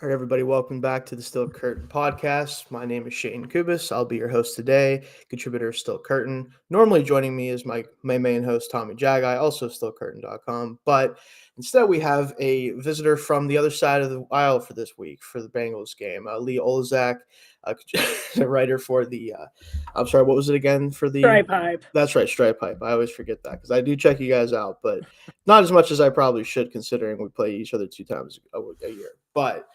All right, everybody, welcome back to the Still Curtain podcast. My name is Shayne Kubas. I'll be your host today, contributor of Still Curtain. Normally joining me is my main host, Tommy Jagai, also stillcurtain.com. But instead, we have a visitor from the other side of the aisle for this week for the Bengals game, Leigh Oleszczak, a writer for I'm sorry, what was it again for the? Stripe hype. That's right, Stripe Pipe. I always forget that because I do check you guys out, but not as much as I probably should, considering we play each other two times a year. But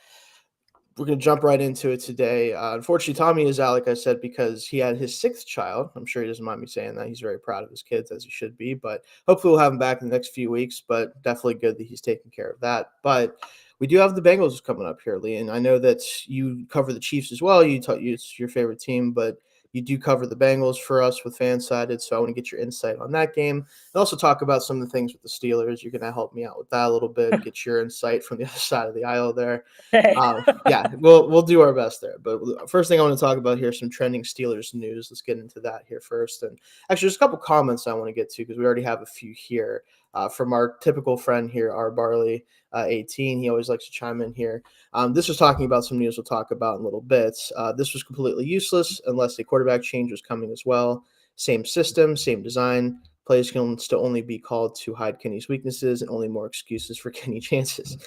we're going to jump right into it today. Unfortunately, Tommy is out, like I said, because he had his sixth child. I'm sure he doesn't mind me saying that. He's very proud of his kids, as he should be. But hopefully, we'll have him back in the next few weeks. But definitely good that he's taking care of that. But we do have the Bengals coming up here, Lee. And I know that you cover the Chiefs as well. It's your favorite team, but you do cover the Bengals for us with Fansided. So I want to get your insight on that game and also talk about some of the things with the Steelers. You're going to help me out with that a little bit, get your insight from the other side of the aisle there. Hey. Yeah, we'll do our best there. But first thing I want to talk about here is some trending Steelers news. Let's get into that here first. And actually, there's a couple comments I want to get to because we already have a few here from our typical friend here, our Barley 18. He always likes to chime in here. This was talking about some news we'll talk about in a little bit. This was completely useless unless a quarterback change was coming as well. Same system, same design. Plays can still only be called to hide Kenny's weaknesses and only more excuses for Kenny chances.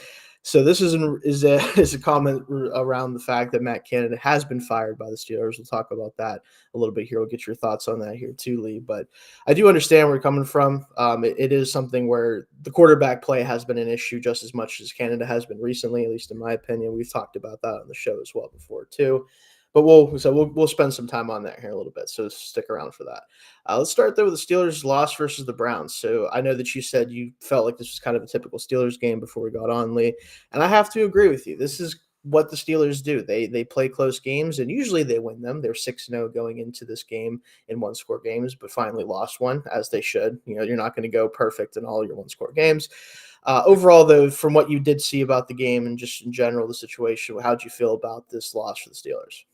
So this is a comment around the fact that Matt Canada has been fired by the Steelers. We'll talk about that a little bit here. We'll get your thoughts on that here too, Lee. But I do understand where you're coming from. It is something where the quarterback play has been an issue just as much as Canada has been recently, at least in my opinion. We've talked about that on the show as well before too. But we'll spend some time on that here in a little bit. So stick around for that. Let's start there with the Steelers' loss versus the Browns. So I know that you said you felt like this was kind of a typical Steelers game before we got on, Lee, and I have to agree with you. This is what the Steelers do. They play close games, and usually they win them. They're 6-0 going into this game in one-score games, but finally lost one, as they should. You know, you're not going to go perfect in all your one-score games. Overall, though, from what you did see about the game and just in general the situation, how'd you feel about this loss for the Steelers?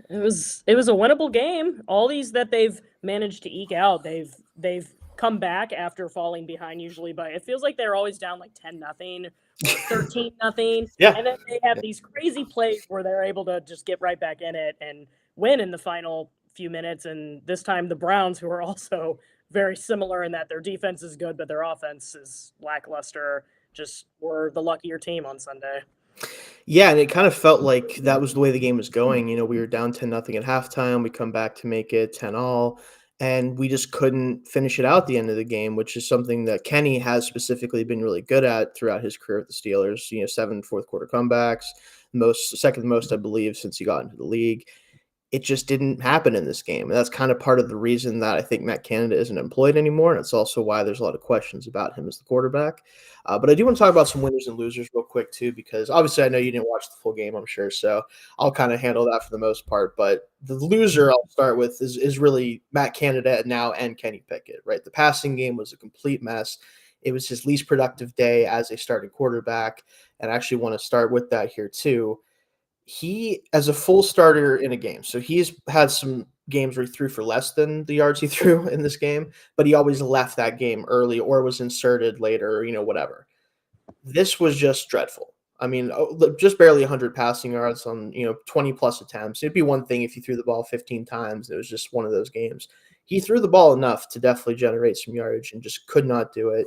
It was a winnable game. All these that they've managed to eke out, they've come back after falling behind usually by it feels like they're always down like 10-0 or 13-0. Yeah. And then they have these crazy plays where they're able to just get right back in it and win in the final few minutes. And this time the Browns, who are also very similar in that their defense is good, but their offense is lackluster, just were the luckier team on Sunday. Yeah, and it kind of felt like that was the way the game was going. You know, we were down 10-0 at halftime. We come back to make it 10-all, and we just couldn't finish it out at the end of the game, which is something that Kenny has specifically been really good at throughout his career at the Steelers. You know, 7 fourth quarter comebacks, second most, I believe, since he got into the league. It just didn't happen in this game. And that's kind of part of the reason that I think Matt Canada isn't employed anymore. And it's also why there's a lot of questions about him as the quarterback. But I do want to talk about some winners and losers real quick, too, because obviously I know you didn't watch the full game, I'm sure. So I'll kind of handle that for the most part. But the loser I'll start with is really Matt Canada now and Kenny Pickett, right? The passing game was a complete mess. It was his least productive day as a starting quarterback. And I actually want to start with that here, too. He, as a full starter in a game, so he's had some games where he threw for less than the yards he threw in this game, but he always left that game early or was inserted later, you know, whatever. This was just dreadful. I mean, just barely 100 passing yards on, 20 plus attempts. It'd be one thing if you threw the ball 15 times. It was just one of those games. He threw the ball enough to definitely generate some yardage and just could not do it.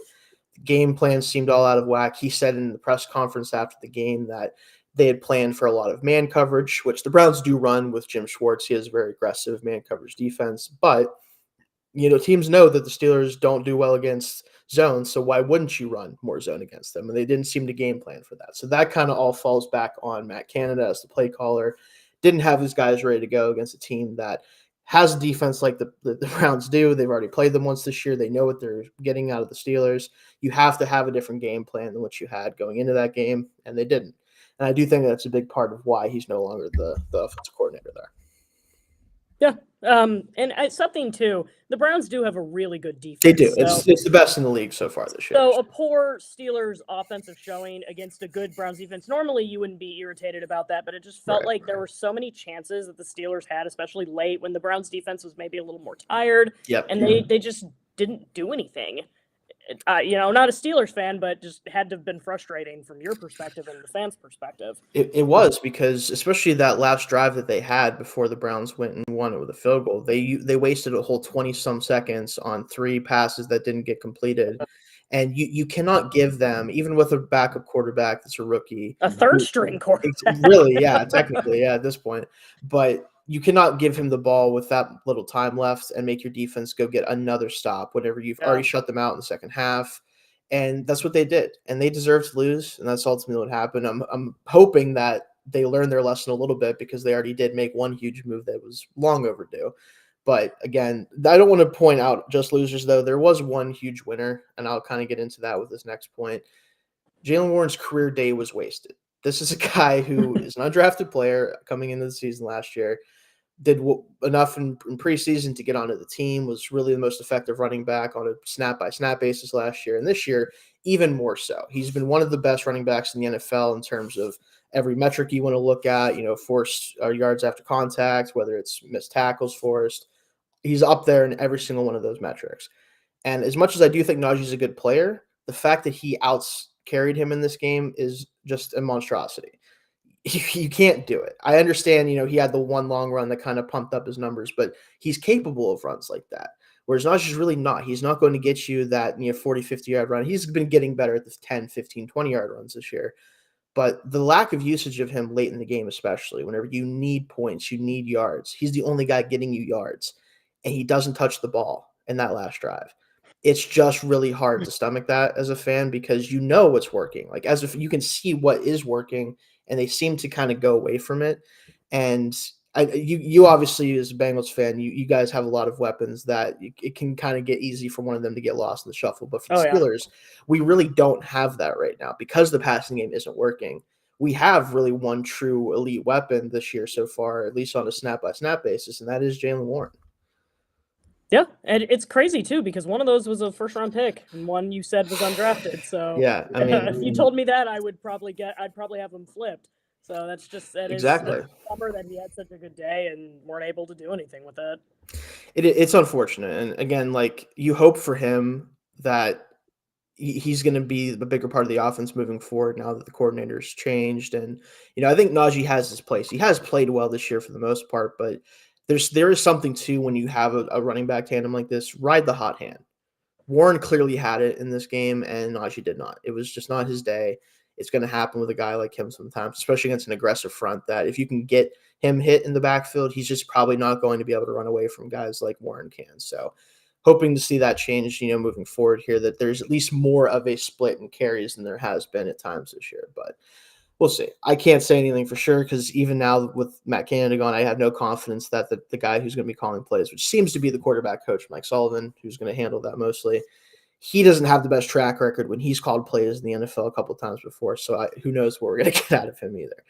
The game plan seemed all out of whack. He said in the press conference after the game that they had planned for a lot of man coverage, which the Browns do run with Jim Schwartz. He has a very aggressive man coverage defense. But, teams know that the Steelers don't do well against zone, so why wouldn't you run more zone against them? And they didn't seem to game plan for that. So that kind of all falls back on Matt Canada as the play caller. Didn't have his guys ready to go against a team that has a defense like the Browns do. They've already played them once this year. They know what they're getting out of the Steelers. You have to have a different game plan than what you had going into that game, and they didn't. And I do think that's a big part of why he's no longer the offensive coordinator there. Yeah. And something too, the Browns do have a really good defense. They do. It's the best in the league so far this year. So a poor Steelers offensive showing against a good Browns defense, normally you wouldn't be irritated about that, but it just felt like there were so many chances that the Steelers had, especially late when the Browns defense was maybe a little more tired. Yep. And they just didn't do anything. not a Steelers fan, but just had to have been frustrating from your perspective and the fans' perspective. It was because especially that last drive that they had before the Browns went and won it with a field goal. They wasted a whole 20-some seconds on 3 passes that didn't get completed. And you cannot give them, even with a backup quarterback that's a rookie. A third-string quarterback. Really, yeah, technically, yeah, at this point. But you cannot give him the ball with that little time left and make your defense go get another stop whenever you've already shut them out in the second half. And that's what they did. And they deserve to lose, and that's ultimately what happened. I'm hoping that they learned their lesson a little bit because they already did make one huge move that was long overdue. But again, I don't want to point out just losers, though. There was one huge winner, and I'll kind of get into that with this next point. Jaylen Warren's career day was wasted. This is a guy who is an undrafted player coming into the season last year, did enough in preseason to get onto the team, was really the most effective running back on a snap-by-snap basis last year, and this year even more so. He's been one of the best running backs in the NFL in terms of every metric you want to look at, forced yards after contact, whether it's missed tackles forced. He's up there in every single one of those metrics. And as much as I do think Najee's a good player, the fact that he carried him in this game is just a monstrosity. You can't do it. I understand, he had the one long run that kind of pumped up his numbers, but he's capable of runs like that. Whereas Najee's really not. He's not going to get you that 40, 50-yard run. He's been getting better at the 10, 15, 20-yard runs this year. But the lack of usage of him late in the game, especially whenever you need points, you need yards, he's the only guy getting you yards, and he doesn't touch the ball in that last drive. It's just really hard to stomach that as a fan because you know what's working. Like, as if you can see what is working, and they seem to kind of go away from it. And you obviously, as a Bengals fan, you guys have a lot of weapons that it can kind of get easy for one of them to get lost in the shuffle. But for the Steelers, we really don't have that right now because the passing game isn't working. We have really one true elite weapon this year so far, at least on a snap-by-snap basis, and that is Jaylen Warren. Yeah, and it's crazy too because one of those was a first-round pick, and one you said was undrafted. So yeah, I mean, if you told me that, I'd probably have him flipped. So that's just exactly. It's a bummer that he had such a good day and weren't able to do anything with it. It's unfortunate, and again, like you hope for him that he's going to be the bigger part of the offense moving forward now that the coordinator's changed. And I think Najee has his place. He has played well this year for the most part, but there is something too when you have a running back tandem like this. Ride the hot hand. Warren clearly had it in this game, and Najee did not. It was just not his day. It's going to happen with a guy like him sometimes, especially against an aggressive front, that if you can get him hit in the backfield, he's just probably not going to be able to run away from guys like Warren can. So hoping to see that change, moving forward here, that there's at least more of a split in carries than there has been at times this year. But we'll see. I can't say anything for sure because even now with Matt Canada gone, I have no confidence that the guy who's going to be calling plays, which seems to be the quarterback coach, Mike Sullivan, who's going to handle that mostly, he doesn't have the best track record when he's called plays in the NFL a couple of times before. So who knows what we're going to get out of him either.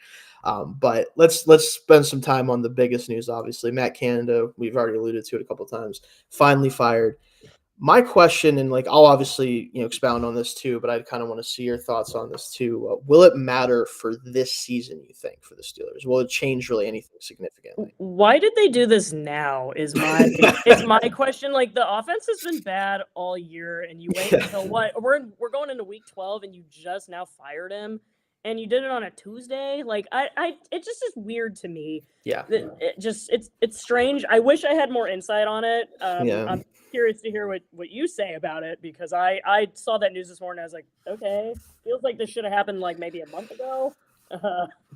But let's spend some time on the biggest news, obviously. Matt Canada, we've already alluded to it a couple of times, finally fired. My question, and I'll obviously expound on this too, but I kind of want to see your thoughts on this too. Will it matter for this season, you think, for the Steelers? Will it change really anything significantly? Why did they do this now? Is my question. Like, the offense has been bad all year, and you wait until what? We're going into week 12, and you just now fired him, and you did it on a Tuesday. Like, it just is weird to me. Yeah, it's strange. I wish I had more insight on it. Yeah. I'm curious to hear what you say about it because I saw that news this morning. I was like, okay, feels like this should have happened like maybe a month ago.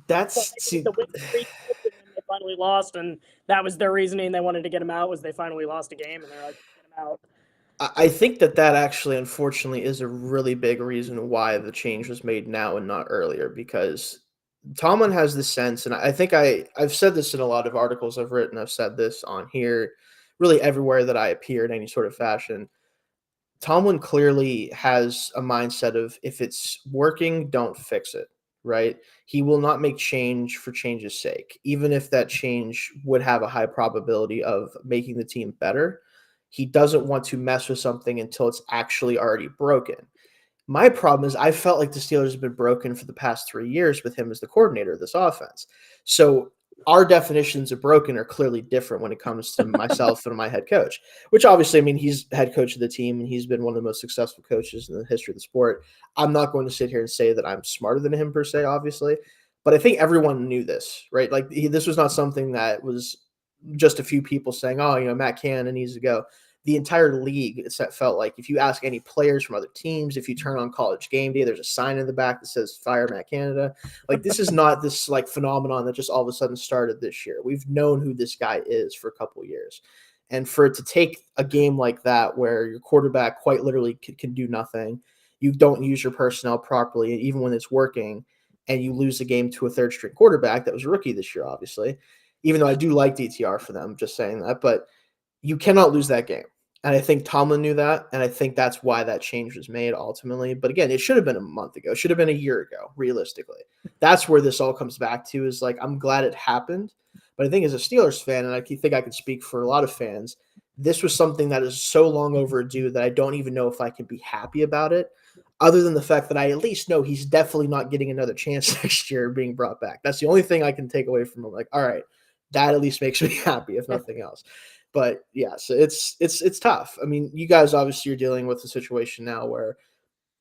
That's the win streak, and then they finally lost, and that was their reasoning. They wanted to get him out was they finally lost a game, and they're like, get him out. I think that actually, unfortunately, is a really big reason why the change was made now and not earlier, because Tomlin has this sense, and I think I've said this in a lot of articles I've written. I've said this on here, really everywhere that I appear in any sort of fashion. Tomlin clearly has a mindset of if it's working, don't fix it, right? He will not make change for change's sake, even if that change would have a high probability of making the team better. He doesn't want to mess with something until it's actually already broken. My problem is I felt like the Steelers have been broken for the past 3 years with him as the coordinator of this offense. So our definitions of broken are clearly different when it comes to myself and my head coach, which obviously, I mean, he's head coach of the team and he's been one of the most successful coaches in the history of the sport. I'm not going to sit here and say that I'm smarter than him per se, obviously, but I think everyone knew this, right? Like this was not something that was just a few people saying, oh, Matt Canada needs to go. The entire league, felt like if you ask any players from other teams, if you turn on College Game Day, there's a sign in the back that says "Fire Matt Canada." Like this is not this like phenomenon that just all of a sudden started this year. We've known who this guy is for a couple of years, and for it to take a game like that where your quarterback quite literally can do nothing, you don't use your personnel properly, even when it's working, and you lose the game to a third string quarterback that was a rookie this year, obviously. Even though I do like DTR for them, just saying that, but you cannot lose that game. And I think Tomlin knew that, and I think that's why that change was made ultimately. But again, it should have been a month ago. It should have been a year ago, realistically. That's where this all comes back to is like, I'm glad it happened. But I think as a Steelers fan, and I think I can speak for a lot of fans, this was something that is so long overdue that I don't even know if I can be happy about it, other than the fact that I at least know he's definitely not getting another chance next year being brought back. That's the only thing I can take away from him. Like, all right, that at least makes me happy, if nothing else. But yeah, so it's tough. I mean, you guys obviously are dealing with a situation now where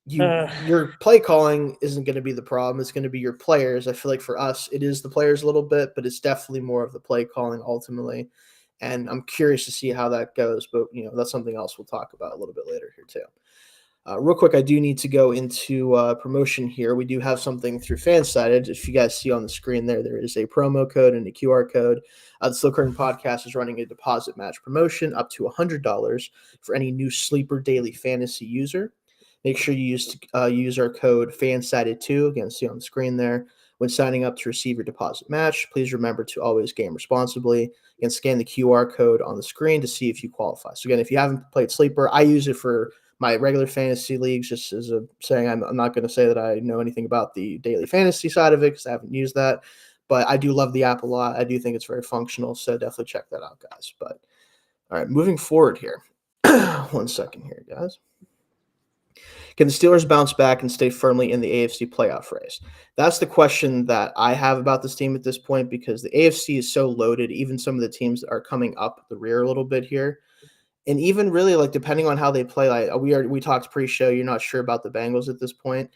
your play calling isn't going to be the problem. It's going to be your players. I feel like for us, it is the players a little bit, but it's definitely more of the play calling ultimately. And I'm curious to see how that goes. But that's something else we'll talk about a little bit later here too. Real quick, I do need to go into promotion here. We do have something through Fansided. If you guys see on the screen there is a promo code and a QR code. The Steel Curtain Podcast is running a deposit match promotion up to $100 for any new Sleeper Daily Fantasy user. Make sure you use our code FANSIDED2, again, see on the screen there. When signing up to receive your deposit match, please remember to always game responsibly and scan the QR code on the screen to see if you qualify. So again, if you haven't played Sleeper, I use it for my regular fantasy leagues, just as a saying. I'm not going to say that I know anything about the daily fantasy side of it because I haven't used that, but I do love the app a lot. I do think it's very functional, so definitely check that out, guys. But all right, moving forward here. 1 second here, guys. Can the Steelers bounce back and stay firmly in the AFC playoff race? That's the question that I have about this team at this point because the AFC is so loaded. Even some of the teams that are coming up the rear a little bit here. And even really, like, depending on how they play, like we talked pre-show, you're not sure about the Bengals at this point.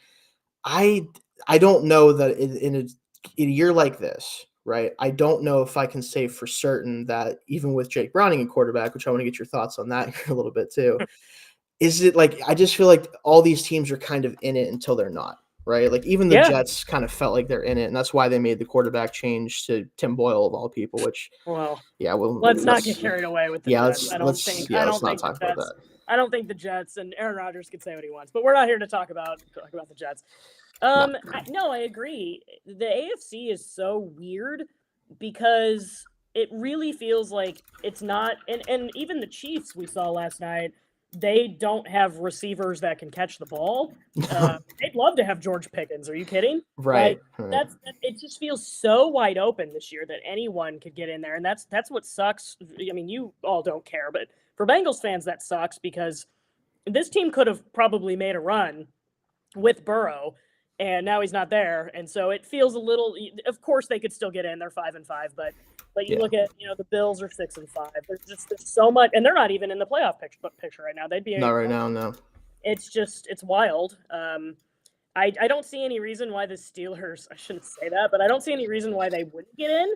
I don't know that in a year like this, right? I don't know if I can say for certain that even with Jake Browning in quarterback, which I want to get your thoughts on that here a little bit too. Is it like I just feel like all these teams are kind of in it until they're not, right? Like even the Jets kind of felt like they're in it, and that's why they made the quarterback change to Tim Boyle of all people. Which, let's not get carried away with the Jets. Let's not talk about that. I don't think the Jets and Aaron Rodgers can say what he wants, but we're not here to talk about the Jets. I agree. The AFC is so weird because it really feels like it's not, and even the Chiefs we saw last night. They don't have receivers that can catch the ball. They'd love to have George Pickens. Are you kidding? Right. It just feels so wide open this year that anyone could get in there, and that's what sucks. I mean, you all don't care, but for Bengals fans, that sucks because this team could have probably made a run with Burrow, and now he's not there, and so it feels a little. Of course, they could still get in. They're 5-5, but you look at the Bills are 6-5. There's so much, and they're not even in the playoff picture right now. They'd be not right now. No, it's wild. I don't see any reason why the Steelers. I shouldn't say that, but I don't see any reason why they wouldn't get in.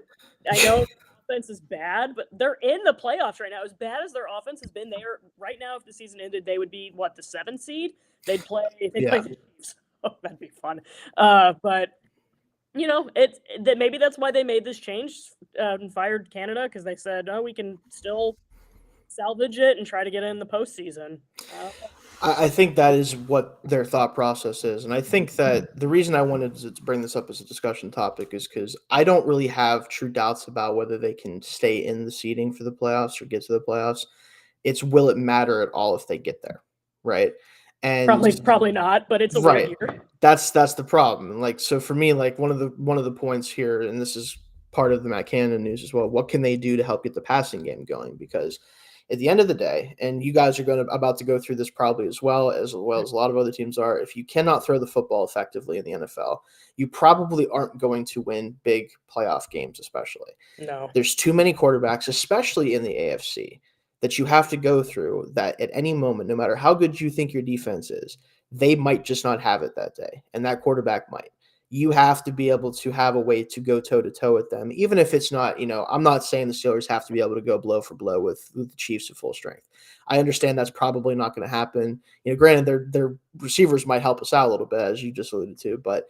I know the offense is bad, but they're in the playoffs right now. As bad as their offense has been, they are right now. If the season ended, they would be the 7th seed. They'd play. Play the Chiefs. Oh, that'd be fun. But. It's that maybe that's why they made this change and fired Canada because they said, we can still salvage it and try to get in the postseason. I think that is what their thought process is. And I think that the reason I wanted to bring this up as a discussion topic is because I don't really have true doubts about whether they can stay in the seeding for the playoffs or get to the playoffs. It's will it matter at all if they get there, right? And probably not, but it's a weird year. That's the problem. Like, so for me, like one of the points here, and this is part of the Matt Canada news as well. What can they do to help get the passing game going? Because, At the end of the day, and you guys are about to go through this probably as well as a lot of other teams are, if you cannot throw the football effectively in the NFL, you probably aren't going to win big playoff games, especially. No. There's too many quarterbacks, especially in the AFC, that you have to go through that at any moment, no matter how good you think your defense is, they might just not have it that day, and that quarterback might. You have to be able to have a way to go toe-to-toe with them, even if it's not, I'm not saying the Steelers have to be able to go blow for blow with the Chiefs at full strength. I understand that's probably not going to happen. Granted, their receivers might help us out a little bit, as you just alluded to, but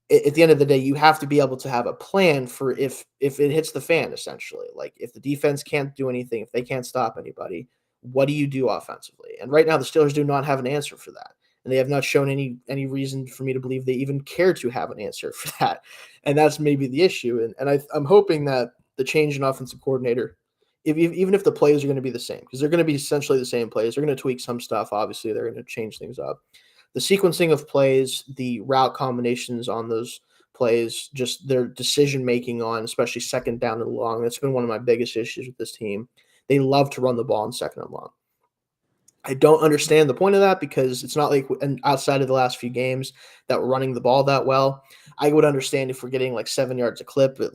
at the end of the day, you have to be able to have a plan for if it hits the fan, essentially. Like, if the defense can't do anything, if they can't stop anybody, what do you do offensively? And right now, the Steelers do not have an answer for that. And they have not shown any reason for me to believe they even care to have an answer for that. And that's maybe the issue. And I'm hoping that the change in offensive coordinator, even if the plays are going to be the same, because they're going to be essentially the same plays, they're going to tweak some stuff. Obviously, they're going to change things up. The sequencing of plays, the route combinations on those plays, just their decision-making on, especially second down and long, that's been one of my biggest issues with this team. They love to run the ball in second and long. I don't understand the point of that, because it's not like outside of the last few games that we're running the ball that well. I would understand if we're getting like 7 yards a clip at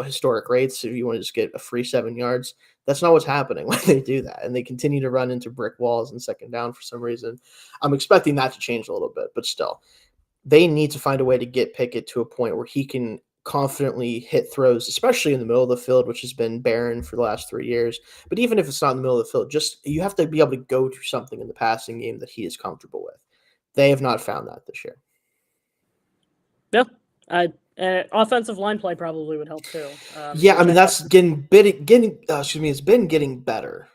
historic rates. If you want to just get a free 7 yards, that's not what's happening when they do that. And they continue to run into brick walls and second down for some reason. I'm expecting that to change a little bit, but still, they need to find a way to get Pickett to a point where he can confidently hit throws, especially in the middle of the field, which has been barren for the last 3 years. But even if it's not in the middle of the field, just you have to be able to go to something in the passing game that he is comfortable with. They have not found that this year. Yeah, offensive line play probably would help too. Yeah, I mean, that's it's been getting better,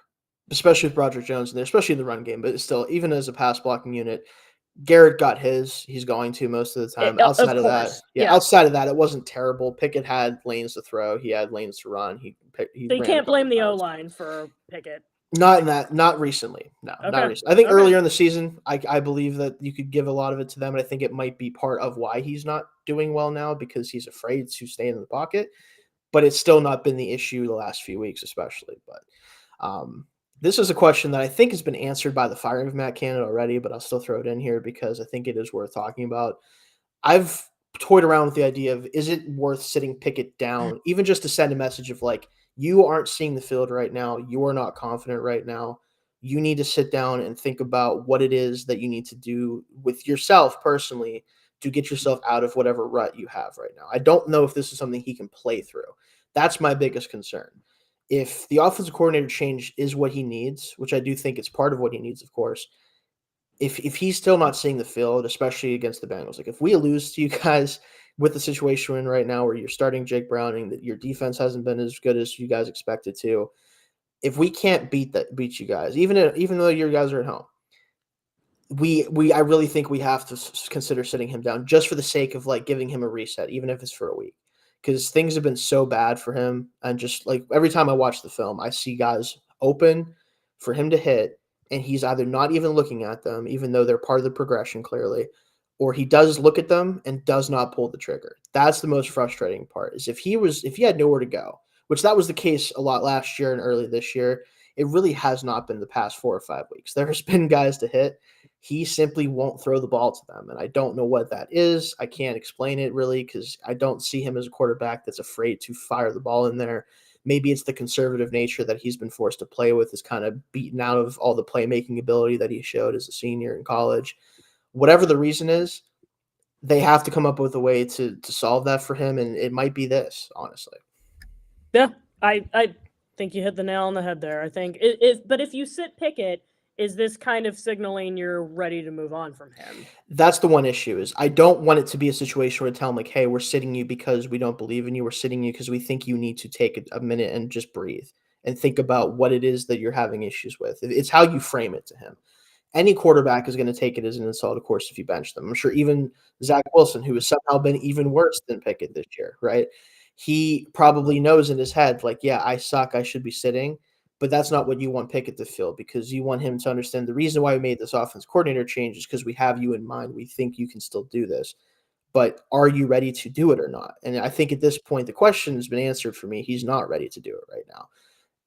especially with Broderick Jones in there, especially in the run game. But still, even as a pass blocking unit, Garrett got his. He's going to most of the time. Outside of that, outside of that, it wasn't terrible. Pickett had lanes to throw. He had lanes to run. So you can't blame the O-line for Pickett. Not recently. No, okay. Not recently. I think earlier in the season, I believe that you could give a lot of it to them, and I think it might be part of why he's not doing well now, because he's afraid to stay in the pocket. But it's still not been the issue the last few weeks, especially. But this is a question that I think has been answered by the firing of Matt Canada already, but I'll still throw it in here because I think it is worth talking about. I've toyed around with the idea of, is it worth sitting Pickett down, even just to send a message of like, you aren't seeing the field right now. You are not confident right now. You need to sit down and think about what it is that you need to do with yourself personally to get yourself out of whatever rut you have right now. I don't know if this is something he can play through. That's my biggest concern. If the offensive coordinator change is what he needs, which I do think it's part of what he needs, of course, if he's still not seeing the field, especially against the Bengals, like if we lose to you guys with the situation we're in right now where you're starting Jake Browning, that your defense hasn't been as good as you guys expected to, if we can't beat you guys, even though your guys are at home, I really think we have to consider sitting him down just for the sake of like giving him a reset, even if it's for a week. Because things have been so bad for him. And just like every time I watch the film, I see guys open for him to hit, and he's either not even looking at them, even though they're part of the progression clearly, or he does look at them and does not pull the trigger. That's the most frustrating part, is if he had nowhere to go, which that was the case a lot last year and early this year. It really has not been the past 4 or 5 weeks. There's been guys to hit. He simply won't throw the ball to them. And I don't know what that is. I can't explain it really, because I don't see him as a quarterback that's afraid to fire the ball in there. Maybe it's the conservative nature that he's been forced to play with, is kind of beaten out of all the playmaking ability that he showed as a senior in college. Whatever the reason is, they have to come up with a way to solve that for him. And it might be this, honestly. Yeah, I think you hit the nail on the head there. I think but if you sit Pickett, is this kind of signaling you're ready to move on from him? That's the one issue, is I don't want it to be a situation where I tell him like, hey, we're sitting you because we don't believe in you. We're sitting you because we think you need to take a minute and just breathe and think about what it is that you're having issues with. It's how you frame it to him. Any quarterback is going to take it as an insult, of course, if you bench them. I'm sure even Zach Wilson, who has somehow been even worse than Pickett this year, right? He probably knows in his head, like, yeah, I suck. I should be sitting. But that's not what you want Pickett to feel, because you want him to understand the reason why we made this offense coordinator change is because we have you in mind. We think you can still do this. But are you ready to do it or not? And I think at this point, the question has been answered for me. He's not ready to do it right now.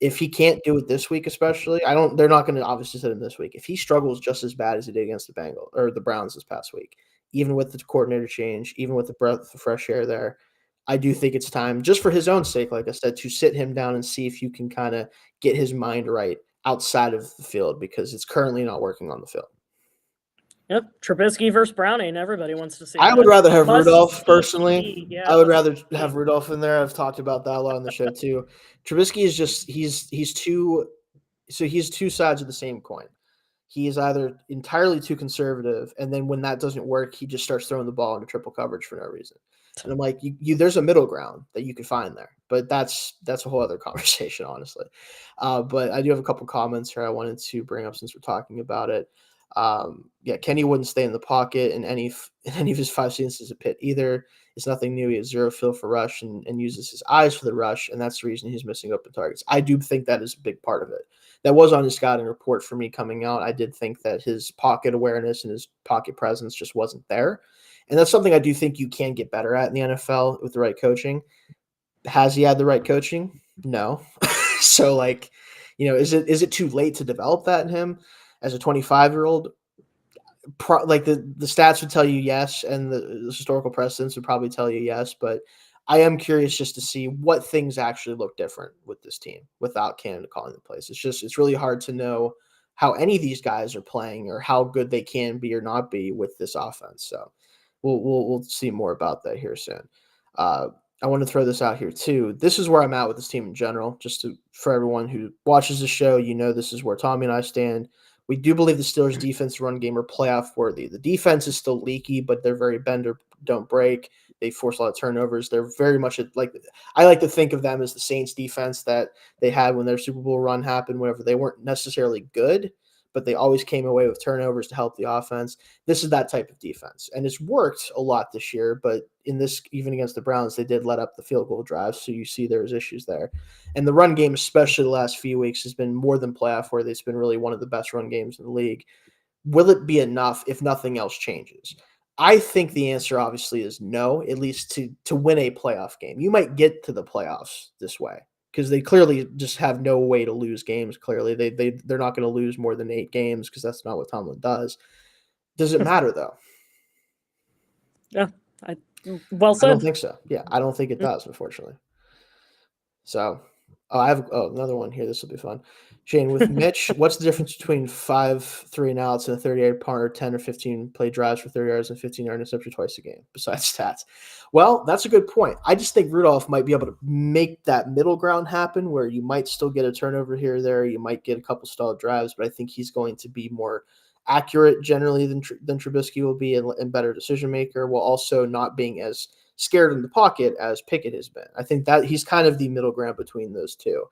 If he can't do it this week, especially, they're not going to obviously sit him this week. If he struggles just as bad as he did against the Bengals or the Browns this past week, even with the coordinator change, even with the breath of fresh air there, I do think it's time, just for his own sake, like I said, to sit him down and see if you can kind of get his mind right outside of the field, because it's currently not working on the field. Yep, Trubisky versus Browning. Everybody wants to see. I would rather have Rudolph personally. Yeah, I would rather have Rudolph in there. I've talked about that a lot on the show too. Trubisky is just he's two sides of the same coin. He is either entirely too conservative, and then when that doesn't work, he just starts throwing the ball into triple coverage for no reason. And I'm like, there's a middle ground that you could find there, but that's a whole other conversation, honestly. But I do have a couple comments here I wanted to bring up since we're talking about it. Kenny wouldn't stay in the pocket in any of his 5 seasons as a Pitt either. It's nothing new. He has zero feel for rush and uses his eyes for the rush, and that's the reason he's missing open targets. I do think that is a big part of it. That was on his scouting report for me coming out. I did think that his pocket awareness and his pocket presence just wasn't there. And that's something I do think you can get better at in the NFL with the right coaching. Has he had the right coaching? No. So, is it too late to develop that in him as a 25-year-old? Like the stats would tell you yes, and the historical precedents would probably tell you yes, but I am curious just to see what things actually look different with this team without Canada calling the plays. It's really hard to know how any of these guys are playing or how good they can be or not be with this offense. So we'll see more about that here soon. I want to throw this out here too. This is where I'm at with this team in general. For everyone who watches the show, this is where Tommy and I stand. We do believe the Steelers' defense run game are playoff worthy. The defense is still leaky, but they're very bend or don't break. They force a lot of turnovers. They're very much I like to think of them as the Saints defense that they had when their Super Bowl run happened, whenever they weren't necessarily good, but they always came away with turnovers to help the offense. This is that type of defense, and it's worked a lot this year, but in this, even against the Browns, they did let up the field goal drives, so you see there's issues there. And the run game, especially the last few weeks, has been more than playoff worthy. It's been really one of the best run games in the league. Will it be enough if nothing else changes? I think the answer obviously is no, at least to win a playoff game. You might get to the playoffs this way because they clearly just have no way to lose games. Clearly, they're not going to lose more than 8 games because that's not what Tomlin does. Does it matter though? Yeah, well said. I don't think so. Yeah, I don't think it does, unfortunately. So, I have another one here. This will be fun. Shayne, with Mitch, what's the difference between 5 3-and-outs and a 38 punter, 10 or 15 play drives for 30 yards and 15-yard interception twice a game, besides stats? Well, that's a good point. I just think Rudolph might be able to make that middle ground happen where you might still get a turnover here or there. You might get a couple stalled drives, but I think he's going to be more accurate generally than Trubisky will be and better decision maker, while also not being as scared in the pocket as Pickett has been. I think that he's kind of the middle ground between those two.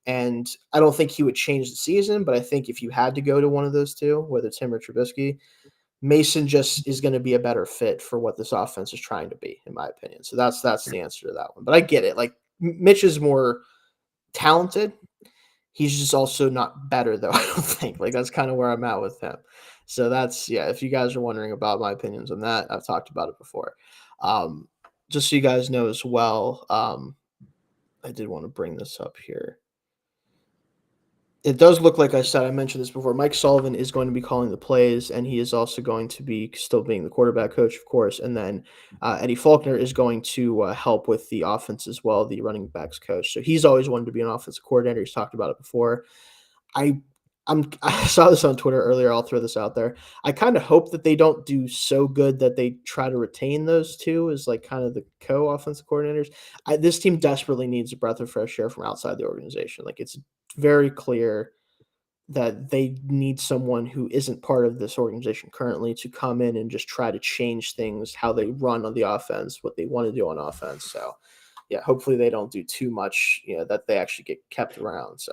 And I don't think he would change the season, but I think if you had to go to one of those two, whether it's him or Trubisky, Mason just is going to be a better fit for what this offense is trying to be, in my opinion. So that's the answer to that one. But I get it. Like, Mitch is more talented. He's just also not better, though, I don't think. Like, that's kind of where I'm at with him. So that's, if you guys are wondering about my opinions on that, I've talked about it before. Just so you guys know as well, I did want to bring this up here. It does look like I mentioned this before. Mike Sullivan is going to be calling the plays, and he is also going to be still being the quarterback coach, of course. And then Eddie Faulkner is going to help with the offense as well, the running backs coach. So he's always wanted to be an offensive coordinator. He's talked about it before. I saw this on Twitter earlier. I'll throw this out there. I kind of hope that they don't do so good that they try to retain those two as like kind of the co-offensive coordinators. This team desperately needs a breath of fresh air from outside the organization. Like, it's very clear that they need someone who isn't part of this organization currently to come in and just try to change things, how they run on the offense, what they want to do on offense. So, hopefully they don't do too much, that they actually get kept around. So.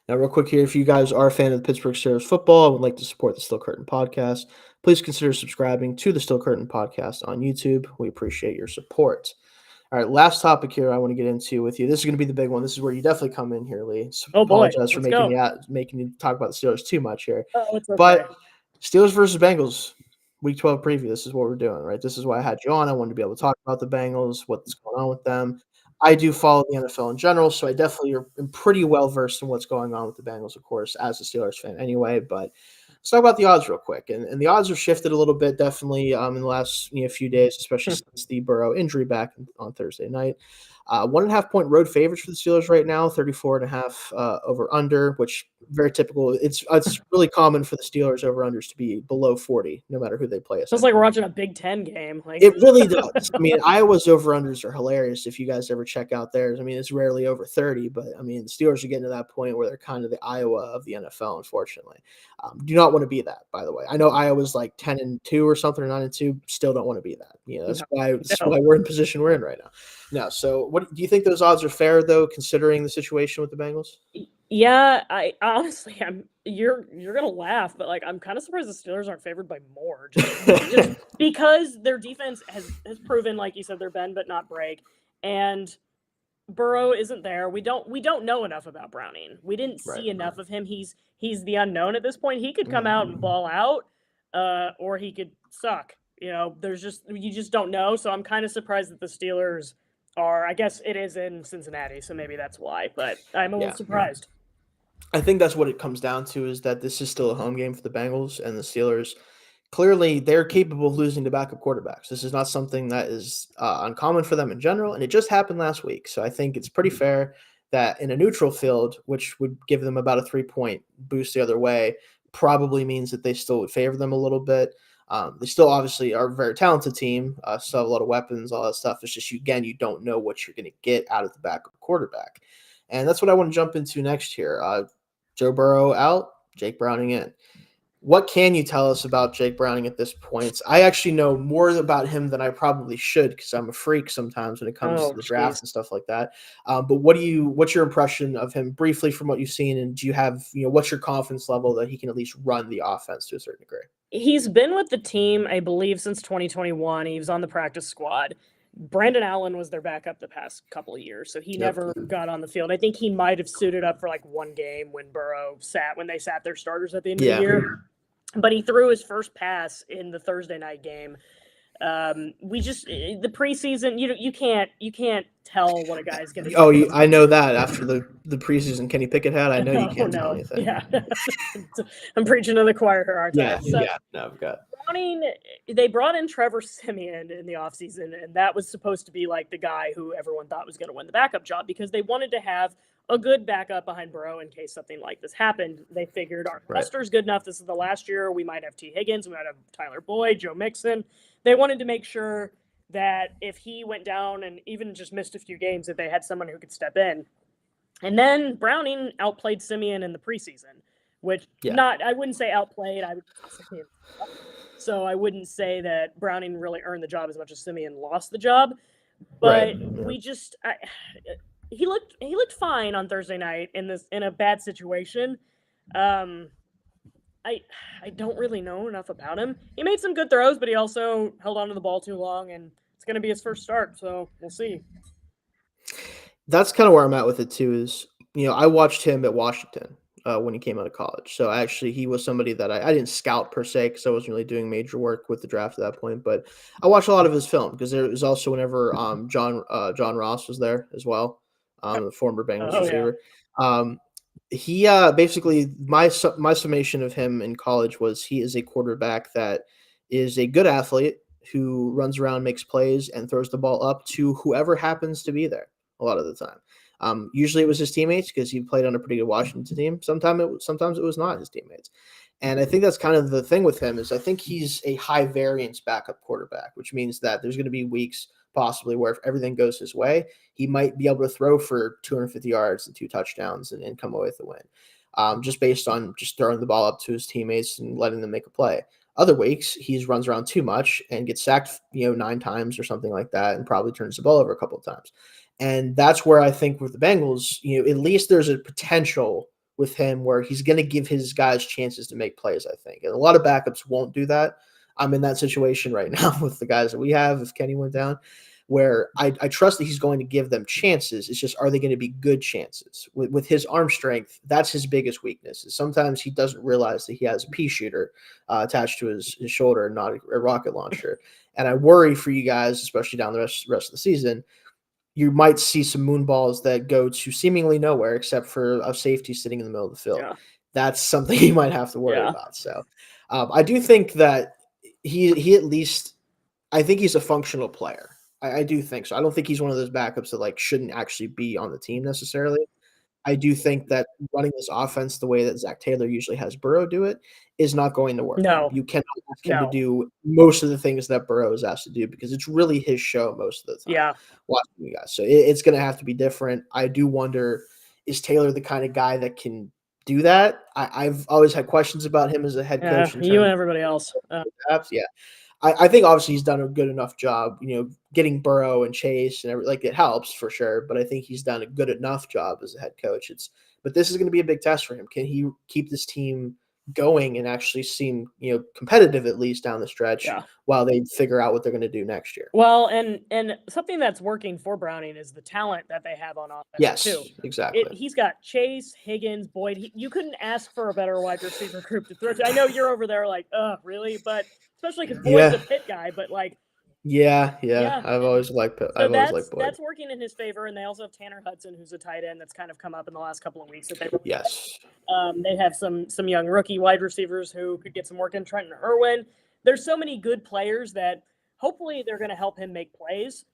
Now, real quick here, if you guys are a fan of the Pittsburgh Steelers football and would like to support the Steel Curtain Podcast, please consider subscribing to the Steel Curtain Podcast on YouTube. We appreciate your support. All right, last topic here I want to get into with you. This is going to be the big one. This is where you definitely come in here, Leigh. So oh boy, apologize for making you talk about the Steelers too much here. Oh, it's okay. But Steelers versus Bengals, Week 12 preview. This is what we're doing, right? This is why I had you on. I wanted to be able to talk about the Bengals, what's going on with them. I do follow the NFL in general, so I definitely am pretty well versed in what's going on with the Bengals, of course, as a Steelers fan anyway. But let's talk about the odds real quick. And the odds have shifted a little bit, definitely, in the last few days, especially since the Burrow injury back on Thursday night. 1.5 point road favorites for the Steelers right now, 34.5 over under, which very typical. It's really common for the Steelers over unders to be below 40, no matter who they play. Feels like we're watching a Big Ten game. Like It really does. I mean, Iowa's over-unders are hilarious if you guys ever check out theirs. I mean, it's rarely over 30, but, I mean, the Steelers are getting to that point where they're kind of the Iowa of the NFL, unfortunately. Do not want to be that, by the way. I know Iowa's like 10-2 or something, or 9-2. Still don't want to be that. That's why we're in the position we're in right now. No, so what do you think those odds are fair, though, considering the situation with the Bengals? Yeah, I honestly, you're gonna laugh, but like I'm kind of surprised the Steelers aren't favored by more, just because their defense has proven, like you said, they're bend but not break, and Burrow isn't there. We don't know enough about Browning. We didn't see enough of him. He's the unknown at this point. He could come out and ball out, or he could suck. You just don't know. So I'm kind of surprised that the Steelers are. I guess it is in Cincinnati, so maybe that's why. But I'm a little surprised. I think that's what it comes down to, is that this is still a home game for the Bengals, and the Steelers, clearly they're capable of losing to backup quarterbacks. This is not something that is uncommon for them in general, and it just happened last week. So I think it's pretty fair that in a neutral field, which would give them about a 3-point boost the other way, probably means that they still would favor them a little bit. They still obviously are a very talented team, still have a lot of weapons, all that stuff. It's just, you don't know what you're going to get out of the backup quarterback. And that's what I want to jump into next here. Joe Burrow out, Jake Browning in. What can you tell us about Jake Browning at this point? I actually know more about him than I probably should, because I'm a freak sometimes when it comes to the draft and stuff like that. But what's your impression of him briefly from what you've seen? And do you have, what's your confidence level that he can at least run the offense to a certain degree? He's been with the team, I believe, since 2021. He was on the practice squad. Brandon Allen was their backup the past couple of years, so he never got on the field. I think he might have suited up for like one game when they sat their starters at the end of the year. But he threw his first pass in the Thursday night game. The preseason, you can't tell what a guy's going to do. Oh, I know that after the preseason Kenny Pickett had. I know you can't tell anything. Yeah, I'm preaching to the choir here, aren't I? No, I've got. Browning, they brought in Trevor Siemian in the offseason, and that was supposed to be like the guy who everyone thought was going to win the backup job, because they wanted to have a good backup behind Burrow in case something like this happened. They figured our roster's good enough. This is the last year. We might have T. Higgins. We might have Tyler Boyd, Joe Mixon. They wanted to make sure that if he went down and even just missed a few games, that they had someone who could step in. And then Browning outplayed Siemian in the preseason, which I wouldn't say outplayed. So I wouldn't say that Browning really earned the job as much as Siemian lost the job. But he looked fine on Thursday night in a bad situation. I don't really know enough about him. He made some good throws, but he also held onto the ball too long, and it's going to be his first start, so we'll see. That's kind of where I'm at with it too. Is I watched him at Washington when he came out of college. So actually, he was somebody that I didn't scout per se, because I wasn't really doing major work with the draft at that point. But I watched a lot of his film, because there was also whenever John Ross was there as well, the former Bengals receiver. He basically, my summation of him in college was, he is a quarterback that is a good athlete who runs around, makes plays, and throws the ball up to whoever happens to be there a lot of the time. Usually it was his teammates, because he played on a pretty good Washington team. Sometimes it was not his teammates. And I think that's kind of the thing with him, is I think he's a high variance backup quarterback, which means that there's going to be weeks possibly where if everything goes his way, he might be able to throw for 250 yards and 2 touchdowns and come away with the win, just based on just throwing the ball up to his teammates and letting them make a play. Other weeks, he runs around too much and gets sacked, 9 times or something like that, and probably turns the ball over a couple of times. And that's where I think with the Bengals, at least there's a potential with him where he's going to give his guys chances to make plays, I think. And a lot of backups won't do that. I'm in that situation right now with the guys that we have, if Kenny went down, where I trust that he's going to give them chances. It's just, are they going to be good chances? With his arm strength, that's his biggest weakness. Sometimes he doesn't realize that he has a pea shooter attached to his shoulder, not a rocket launcher. And I worry for you guys, especially down the rest of the season. you might see some moon balls that go to seemingly nowhere except for a safety sitting in the middle of the field. Yeah. That's something you might have to worry Yeah. about. So I do think that he at least I think he's a functional player. I do think so. I don't think he's one of those backups that like shouldn't actually be on the team necessarily. I do think that running this offense the way that Zach Taylor usually has Burrow do it is not going to work. No. You cannot ask him to No. do most of the things that Burrow is asked to do because it's really his show most of the time. Yeah. Watching you guys, so it's going to have to be different. I do wonder, is Taylor the kind of guy that can do that? I've always had questions about him as a head Yeah, coach. you and everybody else. Yeah. I think obviously he's done a good enough job, getting Burrow and Chase and like it helps for sure. But I think he's done a good enough job as a head coach. But this is going to be a big test for him. Can he keep this team going and actually seem competitive at least down the stretch while they figure out what they're going to do next year? Well, and something that's working for Browning is the talent that they have on offense too. Exactly. He's got Chase, Higgins, Boyd. You couldn't ask for a better wide receiver group to throw to. I know you're over there like, really? But especially because Boyd's a pit guy, but like. Yeah. I've always liked Boyd. That's working in his favor, and they also have Tanner Hudson, who's a tight end that's kind of come up in the last couple of weeks. That they have some young rookie wide receivers who could get some work in. Trenton Irwin. There's so many good players that hopefully they're going to help him make plays,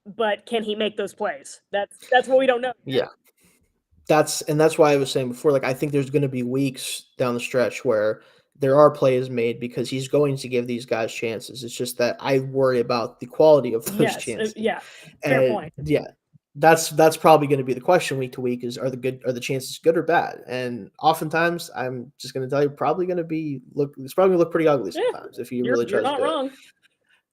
but can he make those plays? That's what we don't know. Yeah. That's why I was saying before, like I think there's going to be weeks down the stretch where there are plays made because he's going to give these guys chances. It's just that I worry about the quality of those chances. Fair point. Yeah, that's probably going to be the question week to week: is are the chances good or bad? And oftentimes, I'm just going to tell you, it's probably going to look pretty ugly sometimes if you really try to do it. You're not wrong.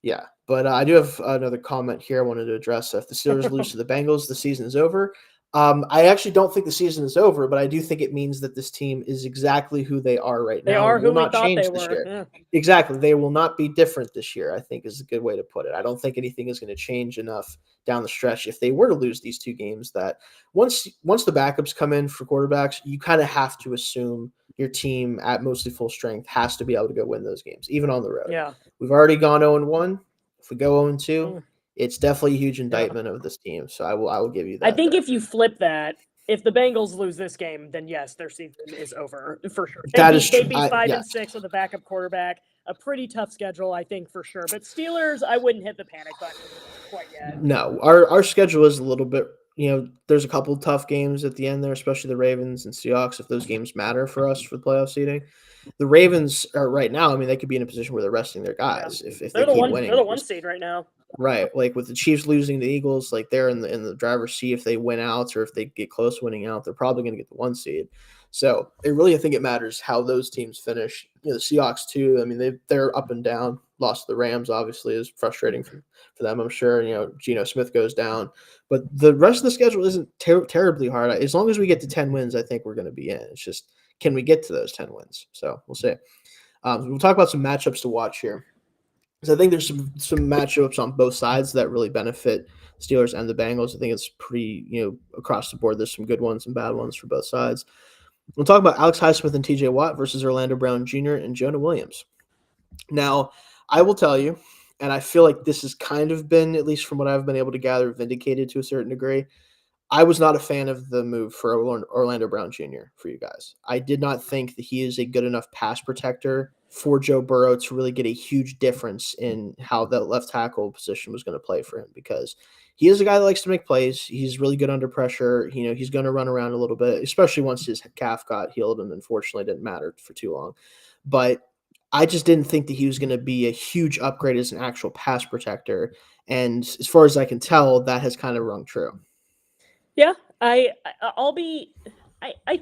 Yeah, but I do have another comment here I wanted to address. If the Steelers lose to the Bengals, the season is over. I actually don't think the season is over, but I do think it means that this team is exactly who they are right now. They are who we thought they this were. Year. Yeah. Exactly. They will not be different this year, I think is a good way to put it. I don't think anything is going to change enough down the stretch if they were to lose these two games that once the backups come in for quarterbacks, you kind of have to assume your team at mostly full strength has to be able to go win those games, even on the road. Yeah. We've already gone 0-1. If we go 0-2, it's definitely a huge indictment of this team. So I will give you that. I think if you flip that, if the Bengals lose this game, then yes, their season is over for sure. They'd be 5-6 with a backup quarterback. A pretty tough schedule, I think, for sure. But Steelers, I wouldn't hit the panic button quite yet. No, our schedule is a little bit. There's a couple of tough games at the end there, especially the Ravens and Seahawks. If those games matter for us for the playoff seeding, the Ravens are right now. I mean, they could be in a position where they're resting their guys if they keep winning. They're the 1 seed right now. Right, like with the Chiefs losing the Eagles, like they're in the driver's seat. If they win out or if they get close winning out, they're probably going to get the 1 seed. So I think it matters how those teams finish. The Seahawks too. I mean, they're up and down. Lost to the Rams obviously is frustrating for them. I'm sure. Geno Smith goes down, but the rest of the schedule isn't terribly hard. As long as we get to 10 wins, I think we're going to be in. It's just can we get to those 10 wins? So we'll see. We'll talk about some matchups to watch here. So I think there's some matchups on both sides that really benefit Steelers and the Bengals. I think it's pretty, across the board. There's some good ones and bad ones for both sides. We'll talk about Alex Highsmith and TJ Watt versus Orlando Brown Jr. and Jonah Williams. Now, I will tell you, and I feel like this has kind of been, at least from what I've been able to gather, vindicated to a certain degree. I was not a fan of the move for Orlando Brown Jr. for you guys. I did not think that he is a good enough pass protector for Joe Burrow to really get a huge difference in how that left tackle position was going to play for him because he is a guy that likes to make plays. He's really good under pressure. He's going to run around a little bit, especially once his calf got healed and unfortunately didn't matter for too long. But I just didn't think that he was going to be a huge upgrade as an actual pass protector. And as far as I can tell, that has kind of rung true. Yeah, I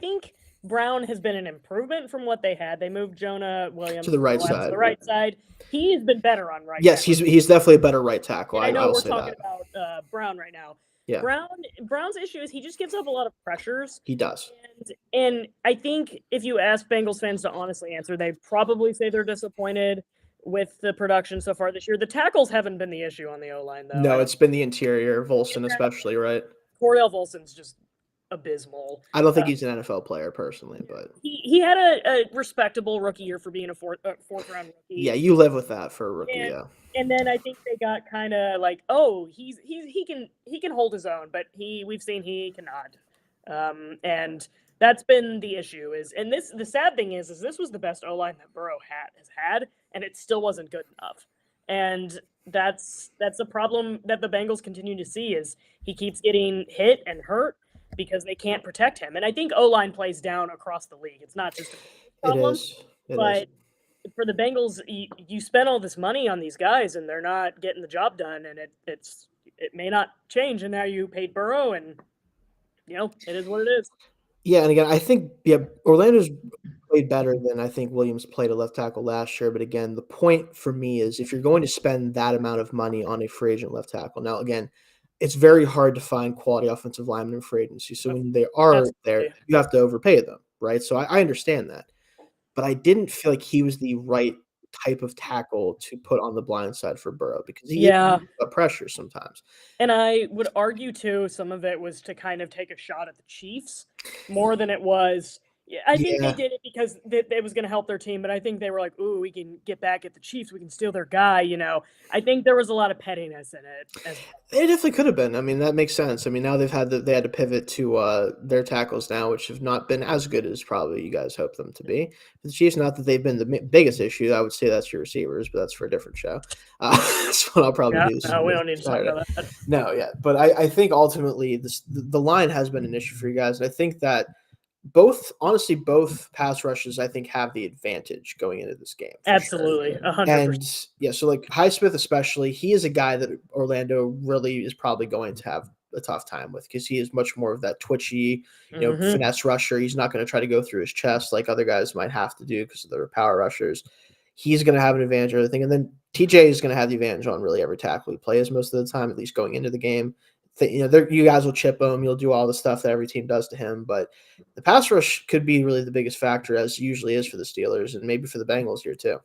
think Brown has been an improvement from what they had. They moved Jonah Williams to the right side. To the right side. He has been better on right. Yes, he's definitely a better right tackle. I know we're talking about Brown right now. Yeah. Brown's issue is he just gives up a lot of pressures. He does. And I think if you ask Bengals fans to honestly answer, they'd probably say they're disappointed with the production so far this year. The tackles haven't been the issue on the O-line, though. No, it's been the interior, Volson especially, right? Cordell Volson's just abysmal. I don't think he's an NFL player personally, but He had a respectable rookie year for being a fourth round yeah, rookie. you live with that for a rookie, And yeah. and then I think they got kind of like, oh, he can hold his own, but we've seen he cannot. And that's been the issue is, and the sad thing is this was the best O line that Burrow has had, and it still wasn't good enough. And that's a problem that the Bengals continue to see is he keeps getting hit and hurt because they can't protect him. And I think O line plays down across the league. It's not just a It problem, is. It is. but for the Bengals, you spend all this money on these guys and they're not getting the job done, and it may not change. And now you paid Burrow, and it is what it is. Yeah, and again, I think Orlando's played better than I think Williams played at left tackle last year. But again, the point for me is if you're going to spend that amount of money on a free agent left tackle, now again, it's very hard to find quality offensive linemen in free agency. So when they are there, Absolutely. you have to overpay them, right? So I understand that. But I didn't feel like he was the right type of tackle to put on the blind side for Burrow because he Yeah. got pressure sometimes. And I would argue too, some of it was to kind of take a shot at the Chiefs more than it was. I think they Yeah. did it because it was going to help their team, but I think they were like, "Ooh, we can get back at the Chiefs. We can steal their guy." I think there was a lot of pettiness in it as well. It definitely could have been. I mean, that makes sense. I mean, now they had to pivot to their tackles now, which have not been as good as probably you guys hope them to be. The Chiefs, not that they've been the biggest issue. I would say that's your receivers, but that's for a different show. That's what I'll probably do. No, we don't need to talk Saturday. about that. No, yeah, but I think ultimately the line has been an issue for you guys, and I think that both pass rushes I think have the advantage going into this game. Absolutely, Sure. 100%. And yeah, so like Highsmith especially, he is a guy that Orlando really is probably going to have a tough time with because he is much more of that twitchy, finesse rusher. He's not going to try to go through his chest like other guys might have to do because of their power rushers. He's going to have an advantage or everything. And then TJ is going to have the advantage on really every tackle he plays most of the time, at least going into the game. You guys will chip him. You'll do all the stuff that every team does to him. But the pass rush could be really the biggest factor, as it usually is for the Steelers and maybe for the Bengals here too.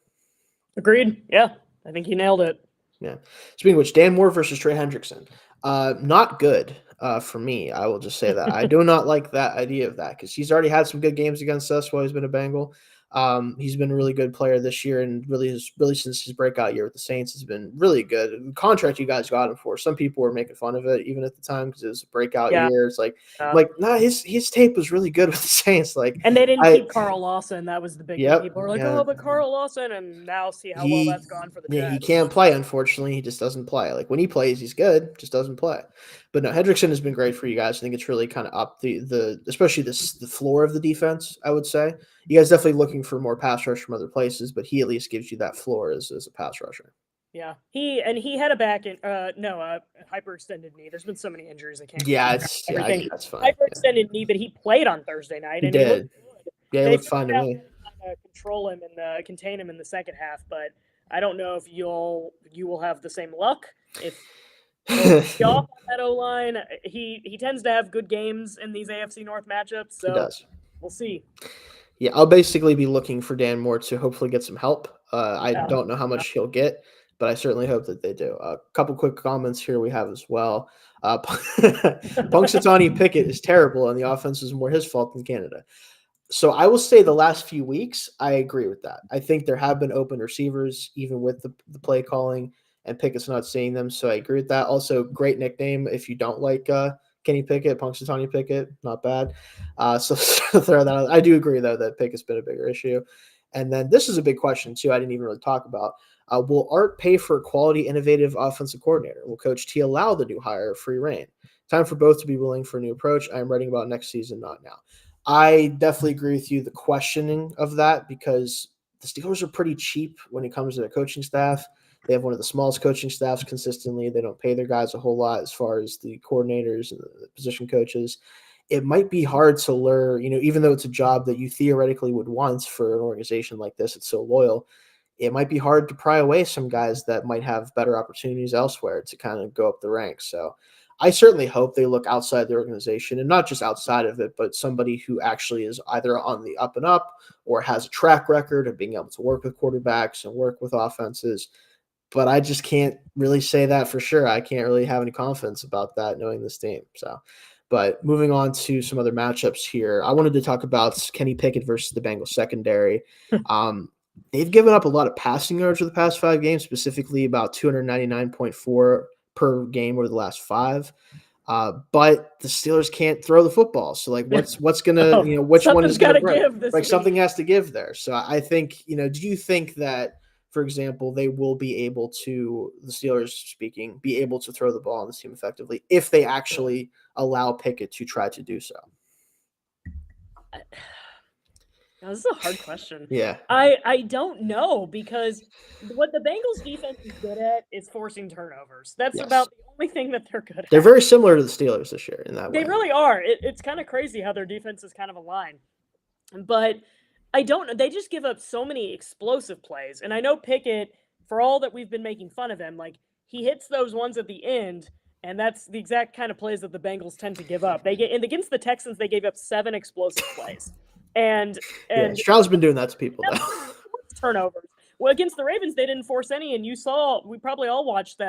Agreed. Yeah, I think he nailed it. Yeah. Speaking of which, Dan Moore versus Trey Hendrickson. Not good for me. I will just say that. I do not like that idea of that because he's already had some good games against us while he's been a Bengal. He's been a really good player this year and really since his breakout year with the Saints has been really good. The contract you guys got him for, some people were making fun of it even at the time because it was a breakout year. It's like, nah, his tape was really good with the Saints. And they didn't keep Carl Lawson. That was the big thing. People were like, oh, but Carl Lawson, and now see how well that's gone for the Jets. Yeah, he can't play, unfortunately. He just doesn't play. Like when he plays, he's good, just doesn't play. But no, Hendrickson has been great for you guys. I think it's really kind of up especially the floor of the defense, I would say. You guys definitely looking for more pass rush from other places, but he at least gives you that floor as a pass rusher. Yeah, he had a hyperextended knee. There's been so many injuries I can't. Yeah, that's fine. Hyperextended knee, but he played on Thursday night. He did. Yeah, it looked fine to me. Control him and contain him in the second half, but I don't know if you will have the same luck if. Off that O-line, he tends to have good games in these AFC North matchups, so he does. We'll see. Yeah, I'll basically be looking for Dan Moore to hopefully get some help. I don't know how much he'll get, but I certainly hope that they do. A couple quick comments here we have as well. Punxsutawney Pickett is terrible, and the offense is more his fault than Canada. So I will say the last few weeks, I agree with that. I think there have been open receivers, even with the play calling, and Pickett's not seeing them. So I agree with that. Also, great nickname if you don't like Kenny Pickett, Punxsutawney Pickett, not bad. So throw that out. I do agree, though, that Pickett's been a bigger issue. And then this is a big question, too, I didn't even really talk about. Will Art pay for a quality, innovative offensive coordinator? Will Coach T allow the new hire free reign? Time for both to be willing for a new approach. I am writing about next season, not now. I definitely agree with you, the questioning of that, because the Steelers are pretty cheap when it comes to their coaching staff. They have one of the smallest coaching staffs consistently. They don't pay their guys a whole lot as far as the coordinators and the position coaches. It might be hard to lure, even though it's a job that you theoretically would want for an organization like this, it's so loyal. It might be hard to pry away some guys that might have better opportunities elsewhere to kind of go up the ranks. So I certainly hope they look outside the organization, and not just outside of it, but somebody who actually is either on the up and up or has a track record of being able to work with quarterbacks and work with offenses. But I just can't really say that for sure. I can't really have any confidence about that knowing this team. So, But moving on to some other matchups here, I wanted to talk about Kenny Pickett versus the Bengals secondary. They've given up a lot of passing yards for the past 5 games, specifically about 299.4 per game over the last 5. But the Steelers can't throw the football. So like what's gonna, which one is gonna break? Give this like week. Something has to give there. So I think, do you think that, for example, they will be able to, the Steelers speaking, be able to throw the ball on this team effectively if they actually allow Pickett to try to do so? Now, this is a hard question. Yeah. I don't know, because what the Bengals defense is good at is forcing turnovers. That's about the only thing that they're good at. They're very similar to the Steelers this year in that way. They really are. It's kind of crazy how their defense is kind of aligned. But I don't know. They just give up so many explosive plays. And I know Pickett, for all that we've been making fun of him, like he hits those ones at the end, and that's the exact kind of plays that the Bengals tend to give up. And against the Texans, they gave up 7 explosive plays. And Stroud's been doing that to people. Turnovers. Well, against the Ravens, they didn't force any, and we probably all watched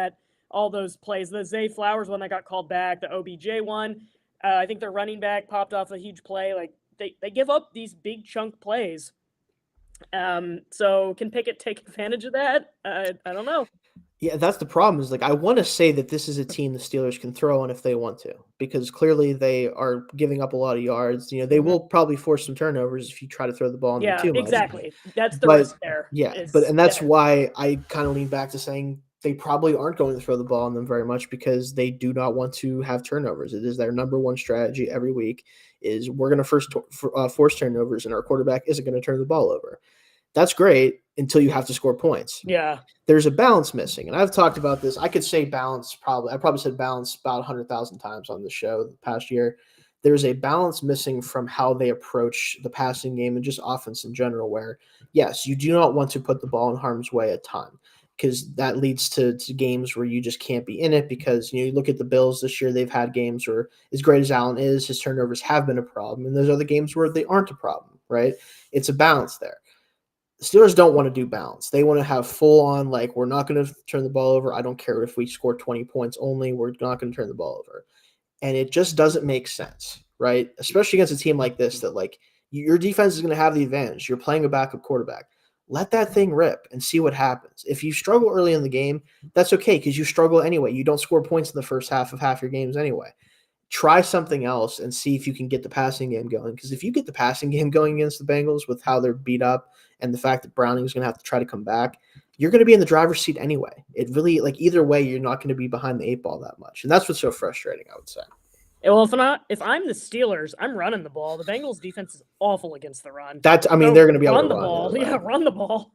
all those plays. The Zay Flowers one that got called back, the OBJ one. I think their running back popped off a huge play. Like they give up these big chunk plays. So can Pickett take advantage of that? I don't know. Yeah, that's the problem. Is like I want to say that this is a team the Steelers can throw on if they want to, because clearly they are giving up a lot of yards. They will probably force some turnovers if you try to throw the ball on them too much. Exactly. That's the risk there. Yeah, and that's why I kind of lean back to saying they probably aren't going to throw the ball on them very much, because they do not want to have turnovers. It is their number one strategy every week. Is we're going to force turnovers, and our quarterback isn't going to turn the ball over. That's great until you have to score points. Yeah. There's a balance missing. And I've talked about this. I could say balance I probably said balance about 100,000 times on the show the past year. There's a balance missing from how they approach the passing game and just offense in general, where, yes, you do not want to put the ball in harm's way a ton, because that leads to games where you just can't be in it, because, you look at the Bills this year, they've had games where, as great as Allen is, his turnovers have been a problem. And there's other games where they aren't a problem, right? It's a balance there. The Steelers don't want to do balance. They want to have full on, like, we're not going to turn the ball over. I don't care if we score 20 points only. We're not going to turn the ball over. And it just doesn't make sense, right? Especially against a team like this that, like, your defense is going to have the advantage. You're playing a backup quarterback. Let that thing rip and see what happens. If you struggle early in the game, that's okay, because you struggle anyway. You don't score points in the first half of half your games anyway. Try something else and see if you can get the passing game going. Because if you get the passing game going against the Bengals with how they're beat up and the fact that Browning is going to have to try to come back, you're going to be in the driver's seat anyway. It really, like, either way, you're not going to be behind the 8 ball that much. And that's what's so frustrating, I would say. Well, if I'm the Steelers, I'm running the ball. The Bengals defense is awful against the run. They're going to be able to run the ball. Yeah, run the ball.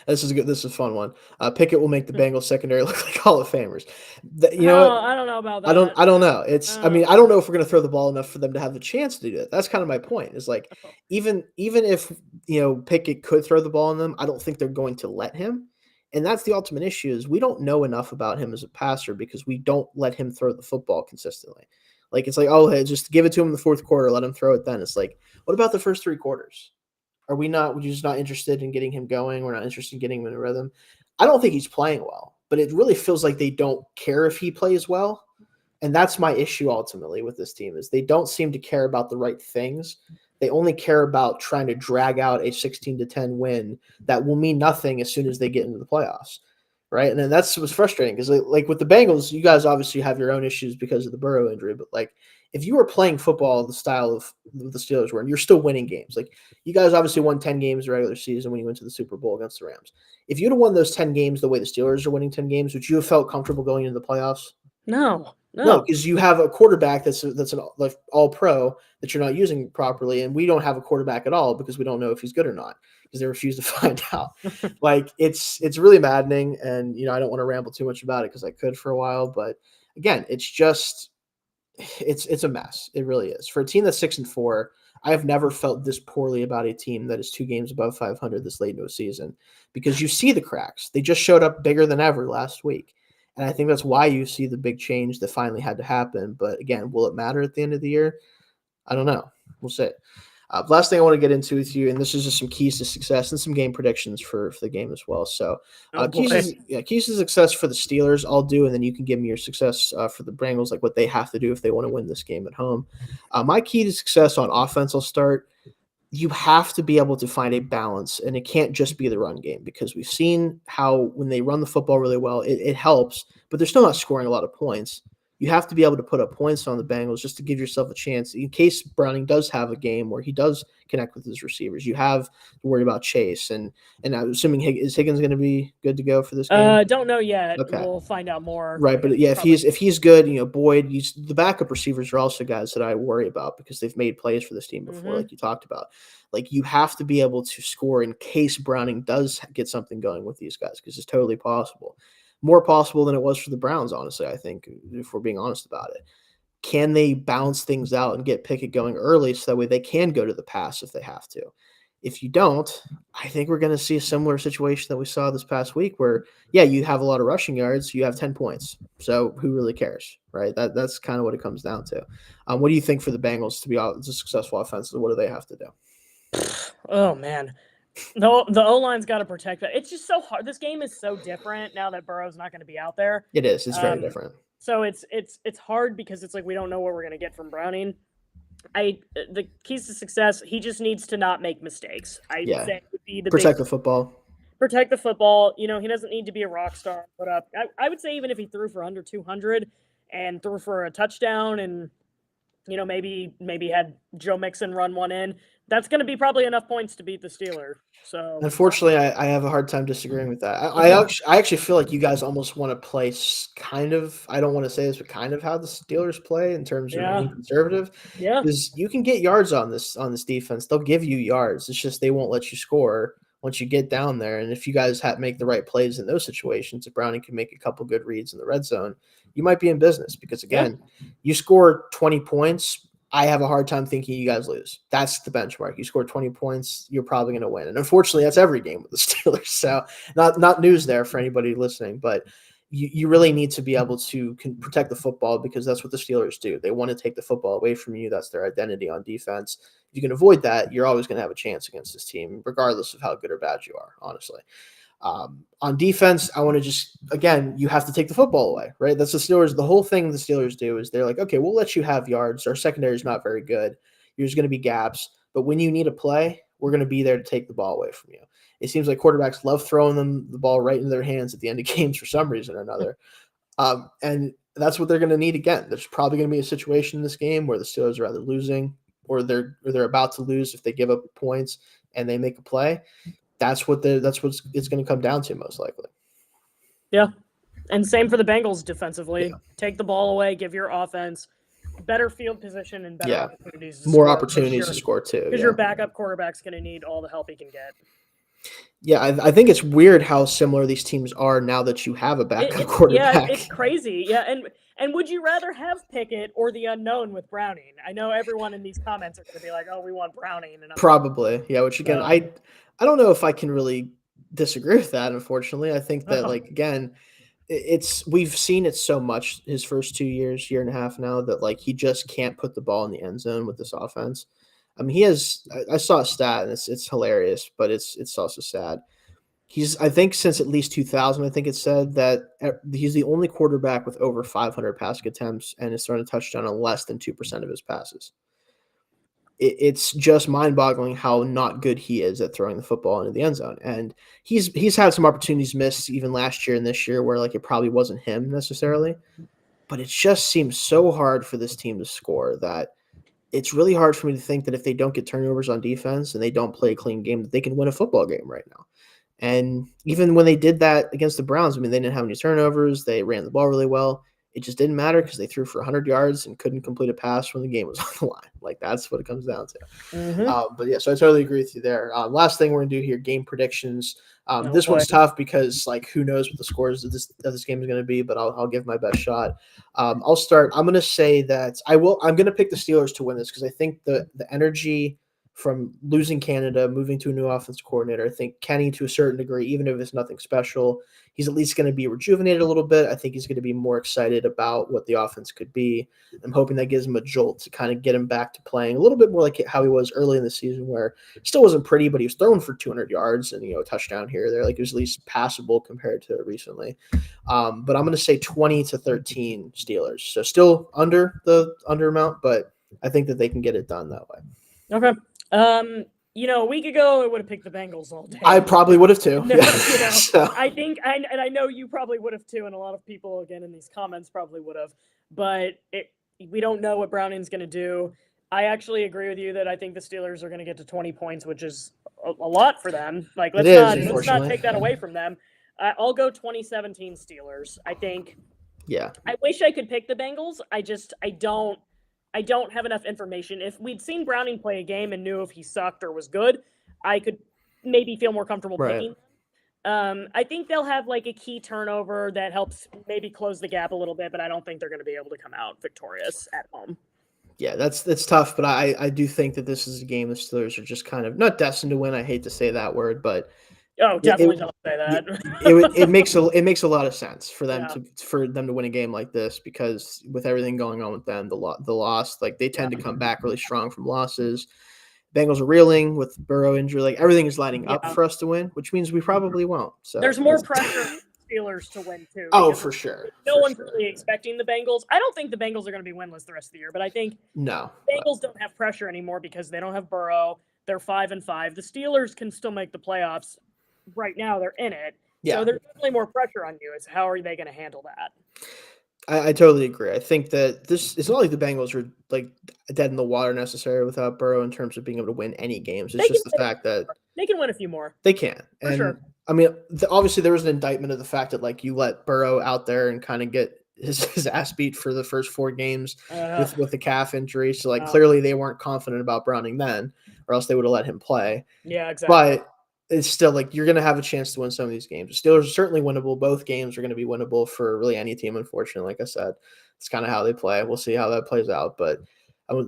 This is good. This is a fun one. Pickett will make the Bengals secondary look like Hall of Famers. I don't know about that. I don't know. I don't know if we're going to throw the ball enough for them to have the chance to do that. That's kind of my point. Is like, even if Pickett could throw the ball on them, I don't think they're going to let him. And that's the ultimate issue, is we don't know enough about him as a passer, because we don't let him throw the football consistently. Like, it's like, oh, hey, just give it to him in the fourth quarter, let him throw it then. It's like, what about the first 3 quarters? We're just not interested in getting him going? We're not interested in getting him in a rhythm. I don't think he's playing well, but it really feels like they don't care if he plays well. And that's my issue ultimately with this team, is they don't seem to care about the right things. They only care about trying to drag out a 16-10 win that will mean nothing as soon as they get into the playoffs, right? And then that's what's frustrating, because like with the Bengals, you guys obviously have your own issues because of the Burrow injury, but like, if you were playing football the style of the Steelers were, and you're still winning games, like you guys obviously won 10 games in the regular season when you went to the Super Bowl against the Rams. If you'd have won those 10 games the way the Steelers are winning 10 games, would you have felt comfortable going into the playoffs? No, because you have a quarterback that's an like all pro that you're not using properly, and we don't have a quarterback at all because we don't know if he's good or not, because they refuse to find out. Like, it's really maddening, and I don't want to ramble too much about it because I could for a while, but again, it's just it's a mess. It really is. For a team that's 6-4, I have never felt this poorly about a team that is 2 games above 500 this late into a season, because you see the cracks. They just showed up bigger than ever last week. And I think that's why you see the big change that finally had to happen. But again, will it matter at the end of the year? I don't know. We'll see. Last thing I want to get into with you, and this is just some keys to success and some game predictions for the game as well. So Oh keys boy. keys to success for the Steelers I'll do, and then you can give me your success for the Bengals, like what they have to do if they want to win this game at home. My key to success on offense, I'll start. You have to be able to find a balance, and it can't just be the run game, because we've seen how when they run the football really well, it helps, but they're still not scoring a lot of points. You have to be able to put up points on the Bengals just to give yourself a chance in case Browning does have a game where he does connect with his receivers. You have to worry about Chase, and I'm assuming is Higgins going to be good to go for this game? Don't know yet. Okay. We'll find out more. Right, but yeah, if he's good, Boyd, the backup receivers are also guys that I worry about because they've made plays for this team before, like you talked about. Like, you have to be able to score in case Browning does get something going with these guys, because it's totally possible. More possible than it was for the Browns, honestly, I think, if we're being honest about it. Can they balance things out and get Pickett going early so that way they can go to the pass if they have to? If you don't, I think we're going to see a similar situation that we saw this past week where, yeah, you have a lot of rushing yards, you have 10 points. So who really cares, right? That's kind of what it comes down to. What do you think for the Bengals to be a successful offense? What do they have to do? Oh, man. No, the O-line's got to protect that. It's just so hard. This game is so different now that Burrow's not going to be out there. It is. It's very different. So it's hard because it's like we don't know what we're going to get from Browning. The keys to success, he just needs to not make mistakes. I say would be the protect the football. Protect the football. He doesn't need to be a rock star. Put up. I would say even if he threw for under 200 and threw for a touchdown and maybe had Joe Mixon run one in, that's going to be probably enough points to beat the Steelers. So unfortunately, I have a hard time disagreeing with that. I actually feel like you guys almost want to play kind of, I don't want to say this, but kind of how the Steelers play in terms of being conservative. Yeah. Because you can get yards on this defense. They'll give you yards. It's just they won't let you score once you get down there. And if you guys make the right plays in those situations, if Browning can make a couple good reads in the red zone, you might be in business. Because, again, you score 20 points, I have a hard time thinking you guys lose. That's the benchmark. You score 20 points, you're probably going to win. And unfortunately, that's every game with the Steelers. So not news there for anybody listening, but you really need to be able to protect the football, because that's what the Steelers do. They want to take the football away from you. That's their identity on defense. If you can avoid that, you're always going to have a chance against this team, regardless of how good or bad you are, honestly. On defense, I want to just, again, you have to take the football away, right? That's the Steelers. The whole thing the Steelers do is they're like, okay, we'll let you have yards. Our secondary is not very good. There's going to be gaps, but when you need a play, we're going to be there to take the ball away from you. It seems like quarterbacks love throwing them the ball right into their hands at the end of games for some reason or another. And that's what they're going to need again. There's probably going to be a situation in this game where the Steelers are either losing or they're about to lose if they give up points and they make a play. That's what it's going to come down to most likely. Yeah. And same for the Bengals defensively. Yeah. Take the ball away, give your offense better field position and better opportunities. More opportunities to score too. Because your backup quarterback's going to need all the help he can get. Yeah, I think it's weird how similar these teams are now that you have a backup quarterback. Yeah, it's crazy. Yeah, and would you rather have Pickett or the unknown with Browning? I know everyone in these comments are going to be like, "Oh, we want Browning." And probably, yeah. Which again, I don't know if I can really disagree with that. Unfortunately, I think that again, we've seen it so much his first 2 years, year and a half now, that he just can't put the ball in the end zone with this offense. I mean, I saw a stat and it's hilarious, but it's also sad. I think since at least 2000, I think it said that he's the only quarterback with over 500 passing attempts and is throwing a touchdown on less than 2% of his passes. It's just mind-boggling how not good he is at throwing the football into the end zone. And he's had some opportunities missed even last year and this year where it probably wasn't him necessarily. But it just seems so hard for this team to score that it's really hard for me to think that if they don't get turnovers on defense and they don't play a clean game, that they can win a football game right now. And even when they did that against the Browns, I mean, they didn't have any turnovers. They ran the ball really well. It just didn't matter because they threw for 100 yards and couldn't complete a pass when the game was on the line. That's what it comes down to. Mm-hmm. But yeah, so I totally agree with you there. Last thing we're going to do here, game predictions. This one's tough because who knows what the scores of this game is going to be, but I'll give my best shot. I'll start. I'm going to say that I'm going to pick the Steelers to win this because I think the energy from losing Canada, moving to a new offense coordinator. I think Kenny, to a certain degree, even if it's nothing special, he's at least going to be rejuvenated a little bit. I think he's going to be more excited about what the offense could be. I'm hoping that gives him a jolt to kind of get him back to playing a little bit more like how he was early in the season, where he still wasn't pretty, but he was throwing for 200 yards and, a touchdown here or there. Like, it was at least passable compared to recently. But I'm going to say 20-13 Steelers. So still under the under amount, but I think that they can get it done that way. Okay. A week ago, I would have picked the Bengals all day. I probably would have too. So. I think, and I know you probably would have too, and a lot of people, again, in these comments probably would have, but we don't know what Browning's going to do. I actually agree with you that I think the Steelers are going to get to 20 points, which is a lot for them. Like, let's not take that away from them. I'll go 2017 Steelers. I think. Yeah. I wish I could pick the Bengals. I don't have enough information. If we'd seen Browning play a game and knew if he sucked or was good, I could maybe feel more comfortable picking them. I think they'll have like a key turnover that helps maybe close the gap a little bit, but I don't think they're going to be able to come out victorious at home. Yeah, that's tough, but I do think that this is a game the Steelers are just kind of not destined to win. I hate to say that word, but definitely don't say that. It makes a lot of sense for them to win a game like this, because with everything going on with them, the loss, like, they tend to come back really strong from losses. Bengals are reeling with Burrow injury. Like, everything is lining up for us to win, which means we probably won't. So there's more pressure on the Steelers to win too. Oh, for sure. No one's really expecting the Bengals. I don't think the Bengals are going to be winless the rest of the year, but I think the Bengals don't have pressure anymore because they don't have Burrow. They're 5-5. The Steelers can still make the playoffs. Right now, they're in it. Yeah. So there's definitely more pressure on you. It's how are they going to handle that? I totally agree. I think that it's not like the Bengals are like dead in the water necessarily without Burrow in terms of being able to win any games. It's just the fact that they can win a few more. They can. For sure. I mean, obviously there was an indictment of the fact that, like, you let Burrow out there and kind of get his ass beat for the first 4 games with the calf injury. So, like, clearly they weren't confident about Browning then, or else they would have let him play. Yeah, exactly. But it's still, like, you're going to have a chance to win some of these games. The Steelers are certainly winnable. Both games are going to be winnable for really any team, unfortunately. Like I said, it's kind of how they play. We'll see how that plays out. But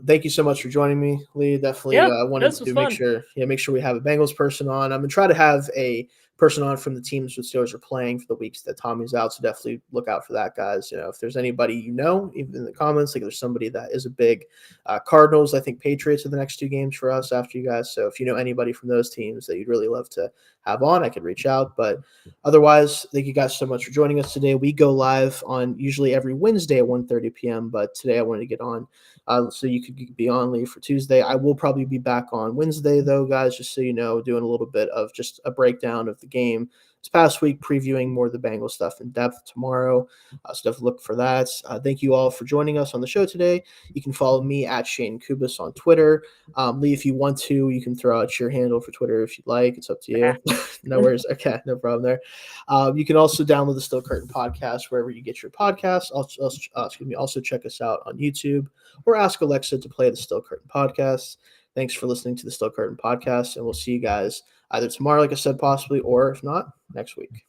thank you so much for joining me, Leigh. Definitely wanted to make sure we have a Bengals person on. I'm going to try to have a person on from the teams the Steelers are playing for the weeks that Tommy's out. So definitely look out for that, guys. If there's anybody even in the comments, like, there's somebody that is a big Cardinals, I think Patriots are the next 2 games for us after you guys. So if you know anybody from those teams that you'd really love to have on, I could reach out. But otherwise, thank you guys so much for joining us today. We go live on usually every Wednesday at 1:30 p.m. But today I wanted to get on so you could be on, Leigh, for Tuesday. I will probably be back on Wednesday, though, guys, just so you know, doing a little bit of just a breakdown of the game this past week, previewing more of the Bengals stuff in depth tomorrow. So definitely look for that. Thank you all for joining us on the show today. You can follow me at Shayne Kubas on Twitter. Leigh, if you want to, you can throw out your handle for Twitter if you'd like. It's up to you. No worries. Okay, no problem there. You can also download the Still Curtain podcast wherever you get your podcasts. Also check us out on YouTube, or ask Alexa to play the Still Curtain podcast. Thanks for listening to the Still Curtain podcast, and we'll see you guys either tomorrow, like I said, possibly, or if not, next week.